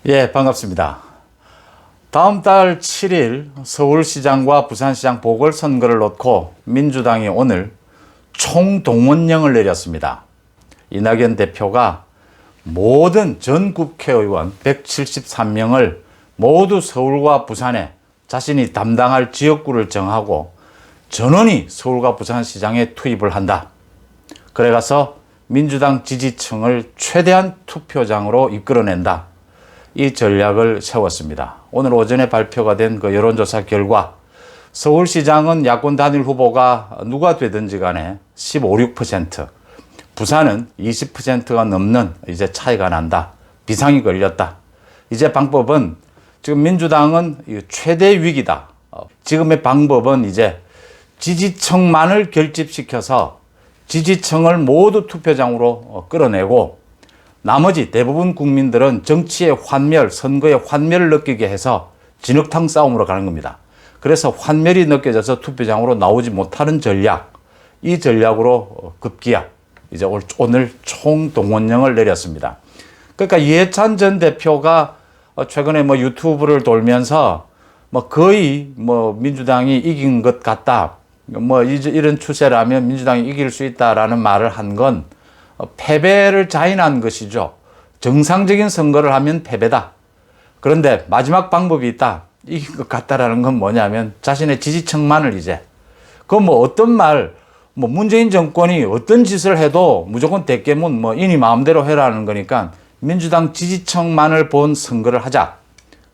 예, 반갑습니다. 다음 달 7일 서울시장과 부산시장 보궐선거를 놓고 민주당이 오늘 총동원령을 내렸습니다. 이낙연 대표가 모든 전 국회의원 173명을 모두 서울과 부산에 자신이 담당할 지역구를 정하고 전원이 서울과 부산시장에 투입을 한다. 그래가서 민주당 지지층을 최대한 투표장으로 이끌어낸다. 이 전략을 세웠습니다. 오늘 오전에 발표가 된 그 여론조사 결과 서울시장은 야권 단일 후보가 누가 되든지 간에 15, 6%, 부산은 20%가 넘는 이제 차이가 난다. 비상이 걸렸다. 이제 방법은 지금 민주당은 최대 위기다. 지금의 방법은 이제 지지층만을 결집시켜서 지지층을 모두 투표장으로 끌어내고 나머지 대부분 국민들은 정치의 환멸, 선거의 환멸을 느끼게 해서 진흙탕 싸움으로 가는 겁니다. 그래서 환멸이 느껴져서 투표장으로 나오지 못하는 전략, 이 전략으로 급기야 이제 오늘 총동원령을 내렸습니다. 그러니까 이해찬 전 대표가 최근에 유튜브를 돌면서 거의 민주당이 이긴 것 같다. 이런 추세라면 민주당이 이길 수 있다라는 말을 한 건 패배를 자인한 것이죠. 정상적인 선거를 하면 패배다. 그런데 마지막 방법이 있다. 이긴 것 같다라는 건 뭐냐면 자신의 지지층만을 이제 어떤 말 문재인 정권이 어떤 짓을 해도 무조건 대깨문 이니 마음대로 해라는 거니까 민주당 지지층만을 본 선거를 하자.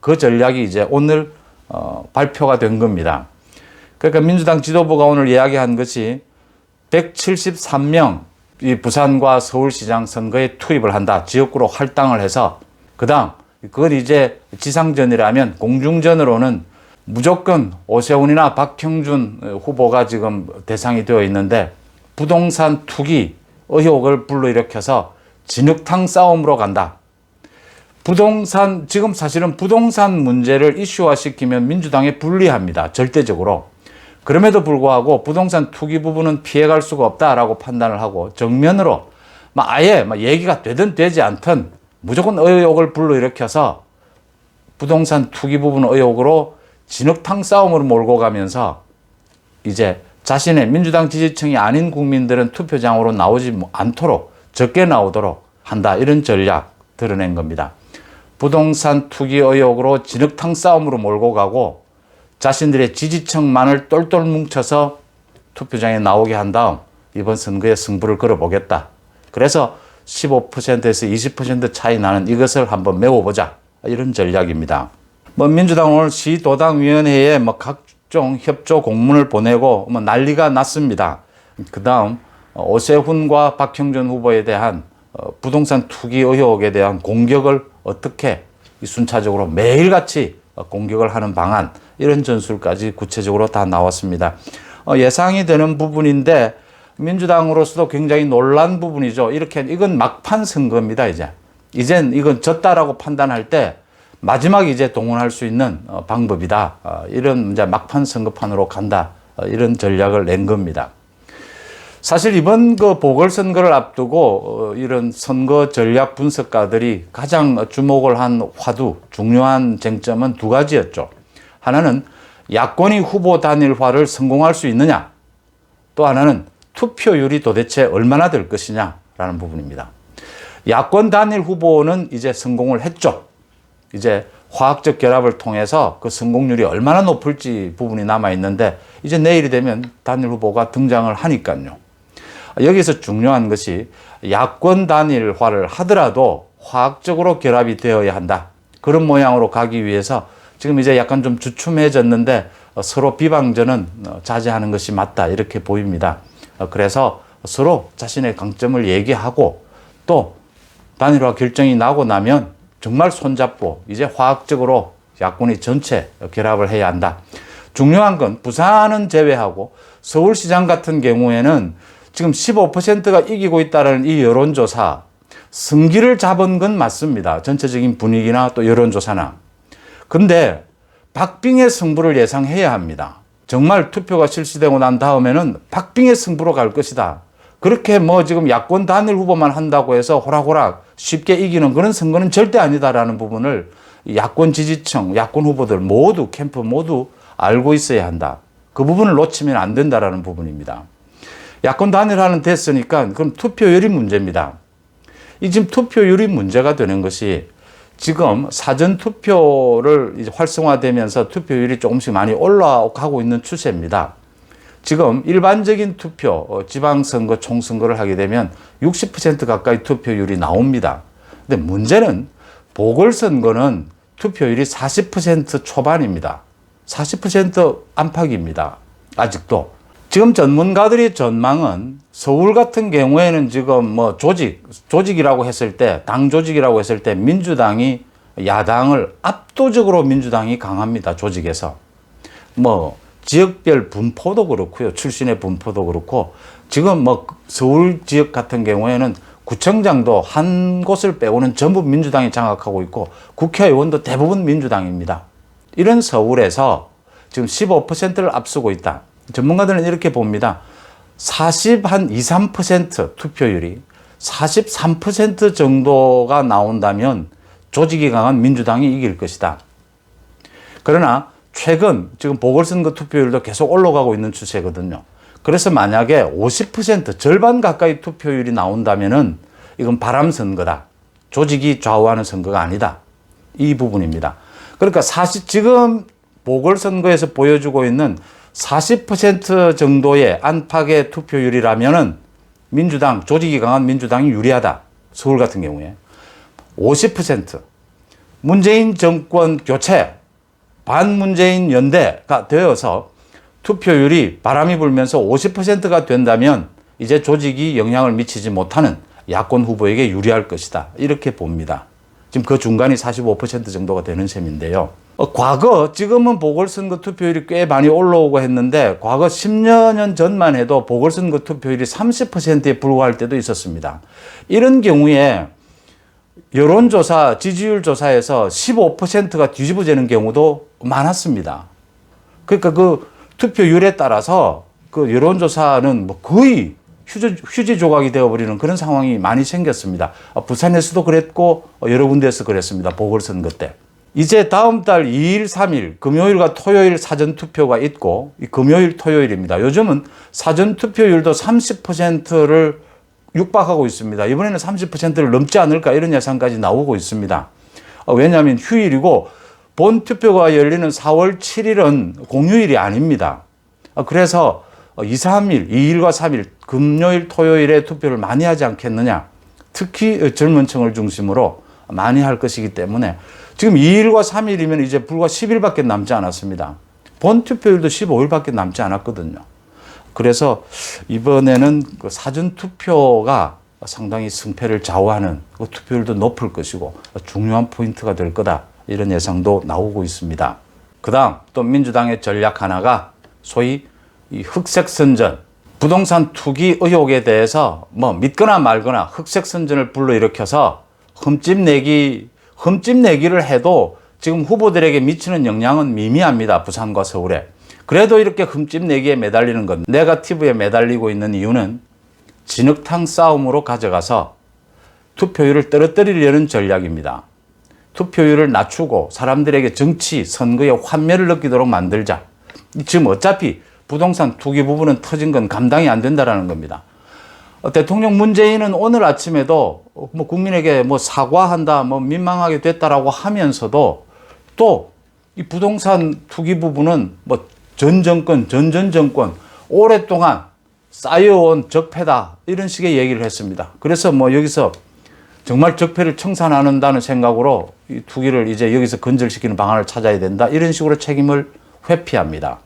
그 전략이 이제 오늘 발표가 된 겁니다. 그러니까 민주당 지도부가 오늘 이야기한 것이 173명 이 부산과 서울시장 선거에 투입을 한다. 지역구로 할당을 해서 그다음 그걸 이제 지상전이라면 공중전으로는 무조건 오세훈이나 박형준 후보가 지금 대상이 되어 있는데 부동산 투기 의혹을 불러일으켜서 진흙탕 싸움으로 간다. 지금 사실은 부동산 문제를 이슈화시키면 민주당에 불리합니다. 절대적으로. 그럼에도 불구하고 부동산 투기 부분은 피해갈 수가 없다라고 판단을 하고 정면으로 아예 얘기가 되든 되지 않든 무조건 의혹을 불러일으켜서 부동산 투기 부분 의혹으로 진흙탕 싸움으로 몰고 가면서 이제 자신의 민주당 지지층이 아닌 국민들은 투표장으로 나오지 않도록 적게 나오도록 한다. 이런 전략 드러낸 겁니다. 부동산 투기 의혹으로 진흙탕 싸움으로 몰고 가고 자신들의 지지층만을 똘똘 뭉쳐서 투표장에 나오게 한 다음 이번 선거에 승부를 걸어보겠다. 그래서 15%에서 20% 차이 나는 이것을 한번 메워보자. 이런 전략입니다. 민주당 오늘 시도당위원회에 각종 협조 공문을 보내고 난리가 났습니다. 그 다음 오세훈과 박형준 후보에 대한 부동산 투기 의혹에 대한 공격을 어떻게 순차적으로 매일같이 공격을 하는 방안, 이런 전술까지 구체적으로 다 나왔습니다. 예상이 되는 부분인데 민주당으로서도 굉장히 놀란 부분이죠. 이건 막판 선거입니다. 이젠 이건 졌다라고 판단할 때 마지막 이제 동원할 수 있는 방법이다. 이런 이제 막판 선거판으로 간다. 이런 전략을 낸 겁니다. 사실 이번 보궐선거를 앞두고 이런 선거 전략 분석가들이 가장 주목을 한 중요한 쟁점은 두 가지였죠. 하나는 야권이 후보 단일화를 성공할 수 있느냐, 또 하나는 투표율이 도대체 얼마나 될 것이냐라는 부분입니다. 야권 단일 후보는 이제 성공을 했죠. 이제 화학적 결합을 통해서 그 성공률이 얼마나 높을지 부분이 남아 있는데 이제 내일이 되면 단일 후보가 등장을 하니까요. 여기서 중요한 것이 야권 단일화를 하더라도 화학적으로 결합이 되어야 한다. 그런 모양으로 가기 위해서 지금 이제 약간 좀 주춤해졌는데 서로 비방전은 자제하는 것이 맞다. 이렇게 보입니다. 그래서 서로 자신의 강점을 얘기하고 또 단일화 결정이 나고 나면 정말 손잡고 이제 화학적으로 야권이 전체 결합을 해야 한다. 중요한 건 부산은 제외하고 서울시장 같은 경우에는 지금 15%가 이기고 있다는 이 여론조사, 승기를 잡은 건 맞습니다. 전체적인 분위기나 또 여론조사나. 근데 박빙의 승부를 예상해야 합니다. 정말 투표가 실시되고 난 다음에는 박빙의 승부로 갈 것이다. 그렇게 뭐 지금 야권 단일 후보만 한다고 해서 호락호락 쉽게 이기는 그런 선거는 절대 아니다라는 부분을 야권 지지층, 야권 후보들 모두 캠프 모두 알고 있어야 한다. 그 부분을 놓치면 안 된다라는 부분입니다. 야권 단일화는 됐으니까 그럼 투표율이 문제입니다. 이 지금 투표율이 문제가 되는 것이 지금 사전 투표를 이제 활성화되면서 투표율이 조금씩 많이 올라가고 있는 추세입니다. 지금 일반적인 투표, 지방선거, 총선거를 하게 되면 60% 가까이 투표율이 나옵니다. 근데 문제는 보궐선거는 투표율이 40% 초반입니다. 40% 안팎입니다. 아직도. 지금 전문가들의 전망은 서울 같은 경우에는 지금 뭐 조직이라고 했을 때, 당 조직이라고 했을 때 민주당이 야당을 압도적으로 민주당이 강합니다. 조직에서. 뭐 지역별 분포도 그렇고요. 출신의 분포도 그렇고 지금 뭐 서울 지역 같은 경우에는 구청장도 한 곳을 빼고는 전부 민주당이 장악하고 있고 국회의원도 대부분 민주당입니다. 이런 서울에서 지금 15%를 앞서고 있다. 전문가들은 이렇게 봅니다. 40한 2, 3% 투표율이 43% 정도가 나온다면 조직이 강한 민주당이 이길 것이다. 그러나 최근 지금 보궐선거 투표율도 계속 올라가고 있는 추세거든요. 그래서 만약에 50% 절반 가까이 투표율이 나온다면은 이건 바람 선거다. 조직이 좌우하는 선거가 아니다. 이 부분입니다. 그러니까 지금 보궐선거에서 보여주고 있는 40% 정도의 안팎의 투표율이라면은 민주당, 조직이 강한 민주당이 유리하다. 서울 같은 경우에. 50% 문재인 정권 교체, 반문재인 연대가 되어서 투표율이 바람이 불면서 50%가 된다면 이제 조직이 영향을 미치지 못하는 야권 후보에게 유리할 것이다. 이렇게 봅니다. 지금 그 중간이 45% 정도가 되는 셈인데요. 과거 지금은 보궐선거 투표율이 꽤 많이 올라오고 했는데 과거 10년 전만 해도 보궐선거 투표율이 30%에 불과할 때도 있었습니다. 이런 경우에 여론조사, 지지율 조사에서 15%가 뒤집어지는 경우도 많았습니다. 그러니까 그 투표율에 따라서 그 여론조사는 뭐 거의 휴지 조각이 되어버리는 그런 상황이 많이 생겼습니다. 부산에서도 그랬고 여러 군데에서 그랬습니다. 보궐선거 때. 이제 다음 달 2일, 3일, 금요일과 토요일 사전투표가 있고 이 금요일, 토요일입니다. 요즘은 사전투표율도 30%를 육박하고 있습니다. 이번에는 30%를 넘지 않을까 이런 예상까지 나오고 있습니다. 왜냐하면 휴일이고 본 투표가 열리는 4월 7일은 공휴일이 아닙니다. 그래서 2, 3일, 2일과 3일, 금요일, 토요일에 투표를 많이 하지 않겠느냐. 특히 젊은 층을 중심으로 많이 할 것이기 때문에 지금 2일과 3일이면 이제 불과 10일밖에 남지 않았습니다. 본 투표율도 15일밖에 남지 않았거든요. 그래서 이번에는 그 사전 투표가 상당히 승패를 좌우하는 그 투표율도 높을 것이고 중요한 포인트가 될 거다. 이런 예상도 나오고 있습니다. 그다음 또 민주당의 전략 하나가 소위 이 흑색 선전, 부동산 투기 의혹에 대해서 뭐 믿거나 말거나 흑색 선전을 불러일으켜서 흠집 내기를 해도 지금 후보들에게 미치는 영향은 미미합니다. 부산과 서울에. 그래도 이렇게 흠집 내기에 매달리는 것, 네거티브에 매달리고 있는 이유는 진흙탕 싸움으로 가져가서 투표율을 떨어뜨리려는 전략입니다. 투표율을 낮추고 사람들에게 정치, 선거에 환멸을 느끼도록 만들자. 지금 어차피 부동산 투기 부분은 터진 건 감당이 안 된다라는 겁니다. 대통령 문재인은 오늘 아침에도 뭐 국민에게 뭐 사과한다, 뭐 민망하게 됐다라고 하면서도 또 이 부동산 투기 부분은 뭐 전 정권, 전 정권 오랫동안 쌓여온 적폐다 이런 식의 얘기를 했습니다. 그래서 뭐 여기서 정말 적폐를 청산한다는 생각으로 이 투기를 이제 여기서 근절시키는 방안을 찾아야 된다 이런 식으로 책임을 회피합니다.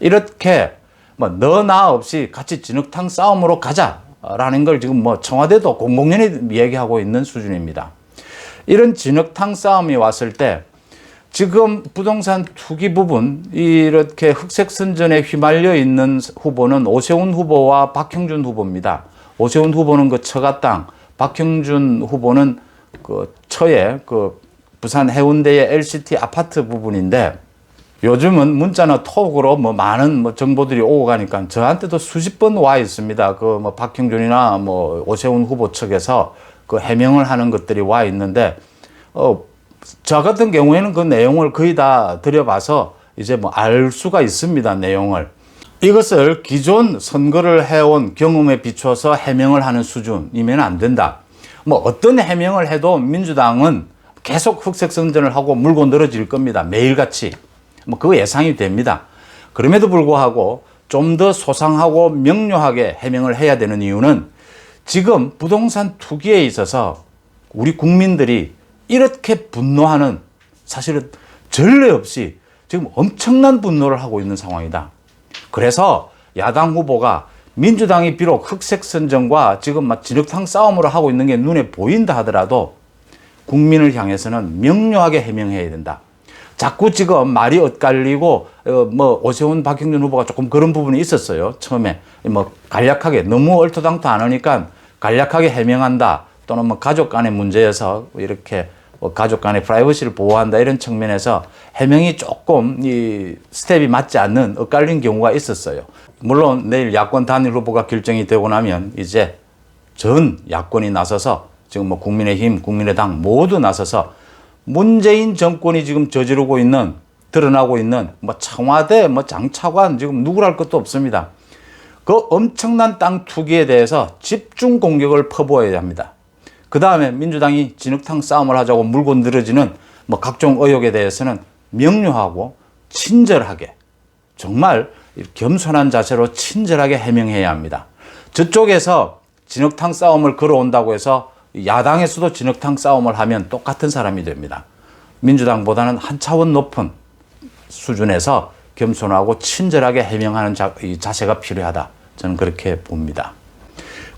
이렇게 뭐 너나 없이 같이 진흙탕 싸움으로 가자라는 걸 지금 뭐 청와대도 공공연히 얘기하고 있는 수준입니다. 이런 진흙탕 싸움이 왔을 때 지금 부동산 투기 부분 이렇게 흑색 선전에 휘말려 있는 후보는 오세훈 후보와 박형준 후보입니다. 오세훈 후보는 그 처가 땅, 박형준 후보는 그 처에 그 부산 해운대의 LCT 아파트 부분인데 요즘은 문자나 톡으로 뭐 많은 뭐 정보들이 오고 가니까 저한테도 수십 번 와 있습니다. 그 뭐 박형준이나 뭐 오세훈 후보 측에서 그 해명을 하는 것들이 와 있는데, 저 같은 경우에는 그 내용을 거의 다 들여봐서 이제 뭐 알 수가 있습니다. 내용을. 이것을 기존 선거를 해온 경험에 비춰서 해명을 하는 수준이면 안 된다. 뭐 어떤 해명을 해도 민주당은 계속 흑색 선전을 하고 물고 늘어질 겁니다. 매일같이. 뭐 그거 예상이 됩니다. 그럼에도 불구하고 좀 더 소상하고 명료하게 해명을 해야 되는 이유는 지금 부동산 투기에 있어서 우리 국민들이 이렇게 분노하는, 사실은 전례 없이 지금 엄청난 분노를 하고 있는 상황이다. 그래서 야당 후보가 민주당이 비록 흑색 선전과 지금 막 진흙탕 싸움으로 하고 있는 게 눈에 보인다 하더라도 국민을 향해서는 명료하게 해명해야 된다. 자꾸 지금 말이 엇갈리고 뭐 오세훈 박형준 후보가 조금 그런 부분이 있었어요. 처음에 뭐 간략하게, 너무 얼토당토 안 하니까 간략하게 해명한다, 또는 뭐 가족 간의 문제여서 이렇게 가족 간의 프라이버시를 보호한다, 이런 측면에서 해명이 조금 이 스텝이 맞지 않는 엇갈린 경우가 있었어요. 물론 내일 야권 단일 후보가 결정이 되고 나면 이제 전 야권이 나서서, 지금 뭐 국민의힘, 국민의당 모두 나서서 문재인 정권이 지금 저지르고 있는, 드러나고 있는 뭐 청와대, 뭐 장차관, 지금 누구랄 것도 없습니다. 그 엄청난 땅 투기에 대해서 집중 공격을 퍼부어야 합니다. 그 다음에 민주당이 진흙탕 싸움을 하자고 물고 늘어지는 뭐 각종 의혹에 대해서는 명료하고 친절하게, 정말 겸손한 자세로 친절하게 해명해야 합니다. 저쪽에서 진흙탕 싸움을 걸어온다고 해서 야당에서도 진흙탕 싸움을 하면 똑같은 사람이 됩니다. 민주당보다는 한 차원 높은 수준에서 겸손하고 친절하게 해명하는 자세가 필요하다. 저는 그렇게 봅니다.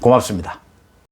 고맙습니다.